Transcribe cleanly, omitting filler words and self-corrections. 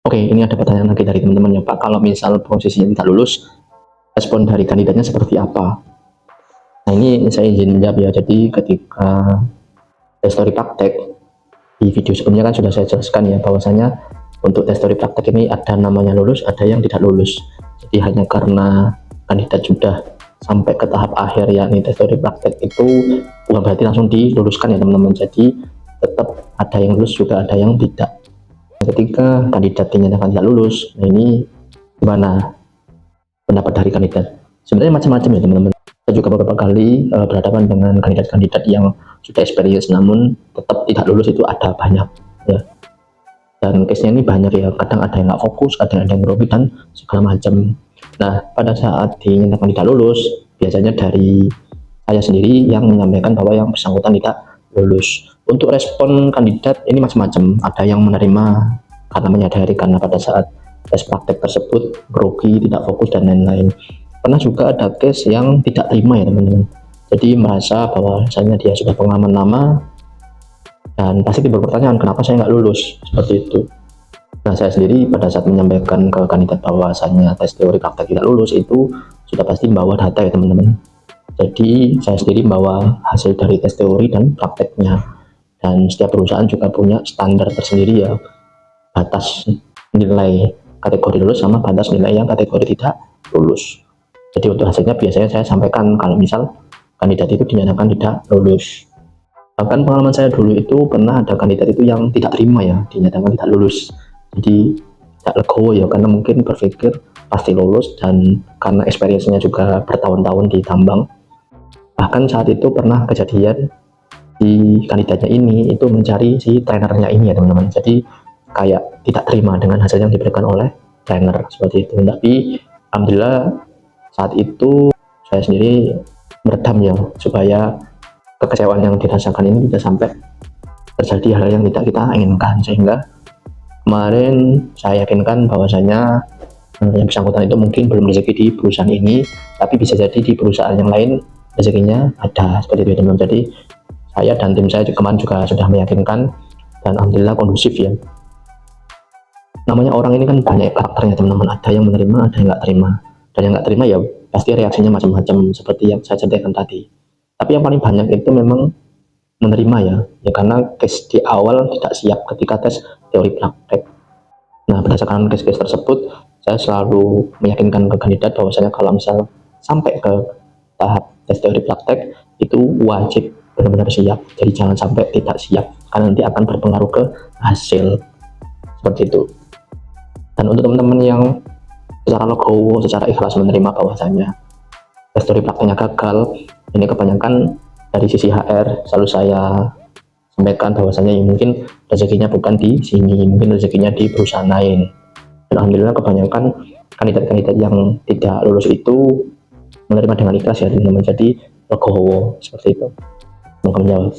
Oke, ini ada pertanyaan lagi dari teman-teman ya Pak. Kalau misal posisinya tidak lulus, respon dari kandidatnya seperti apa? Nah ini saya izin menjawab ya. Jadi ketika tes teori praktek di video sebelumnya kan sudah saya jelaskan ya bahwasanya untuk tes teori praktek ini ada namanya lulus, ada yang tidak lulus. Jadi hanya karena kandidat sudah sampai ke tahap akhir yakni tes teori praktek itu bukan berarti langsung diluluskan ya teman-teman. Jadi tetap ada yang lulus juga ada yang tidak. Ketika kandidat dinyatakan tidak lulus, nah ini gimana pendapat dari kandidat? Sebenarnya macam-macam ya teman-teman. Saya juga beberapa kali berhadapan dengan kandidat-kandidat yang sudah experience namun tetap tidak lulus, itu ada banyak ya. Dan case-nya ini banyak ya, kadang ada yang nggak fokus, kadang ada yang grogi dan segala macam. Nah pada saat dinyatakan tidak lulus, biasanya dari saya sendiri yang menyampaikan bahwa yang bersangkutan tidak lulus. Untuk respon kandidat ini macam-macam, ada yang menerima karena menyadari karena pada saat tes praktek tersebut grogi, tidak fokus dan lain-lain. Pernah juga ada case yang tidak terima ya teman-teman, jadi merasa bahwa misalnya dia sudah pengalaman lama dan pasti timbul pertanyaan kenapa saya nggak lulus, seperti itu. Nah saya sendiri pada saat menyampaikan ke kandidat bahwasanya tes teori praktek tidak lulus itu sudah pasti membawa data ya teman-teman. Jadi saya sendiri membawa hasil dari tes teori dan prakteknya, dan setiap perusahaan juga punya standar tersendiri ya, batas nilai kategori lulus sama batas nilai yang kategori tidak lulus. Jadi untuk hasilnya biasanya saya sampaikan kalau misal kandidat itu dinyatakan tidak lulus. Bahkan pengalaman saya dulu itu pernah ada kandidat itu yang tidak terima ya, dinyatakan tidak lulus. Jadi tidak legowo ya, karena mungkin berpikir pasti lulus dan karena experience-nya juga bertahun-tahun di tambang. Bahkan saat itu pernah kejadian di kandidatnya ini itu mencari si trainernya ini ya teman-teman. Jadi kayak tidak terima dengan hasil yang diberikan oleh trainer seperti itu. Tapi alhamdulillah saat itu saya sendiri meredam ya, supaya kekecewaan yang dirasakan ini tidak sampai terjadi hal yang tidak kita inginkan. Sehingga kemarin saya yakinkan bahwasanya yang bersangkutan itu mungkin belum rezeki di perusahaan ini, tapi bisa jadi di perusahaan yang lain rezekinya ada, seperti itu teman-teman. Jadi saya dan tim saya kemarin juga sudah meyakinkan dan alhamdulillah kondusif ya. Namanya orang ini kan banyak karakternya teman-teman, ada yang menerima, ada yang nggak terima, dan yang nggak terima ya pasti reaksinya macam-macam seperti yang saya ceritakan tadi. Tapi yang paling banyak itu memang menerima ya karena case di awal tidak siap ketika tes teori praktek. Nah berdasarkan case-case tersebut saya selalu meyakinkan ke kandidat bahwasanya kalau misal sampai ke tahap tes teori praktek itu wajib benar-benar siap, jadi jangan sampai tidak siap karena nanti akan berpengaruh ke hasil, seperti itu. Dan untuk teman-teman yang secara legowo, secara ikhlas menerima bahwasanya tes teori prakteknya gagal, ini kebanyakan dari sisi HR selalu saya sampaikan bahwasanya ya mungkin rezekinya bukan di sini, mungkin rezekinya di perusahaan lain. Dan alhamdulillah kebanyakan kandidat-kandidat yang tidak lulus itu menerima dengan ikhlas ya teman-teman, jadi legowo seperti itu. Semoga menjawab.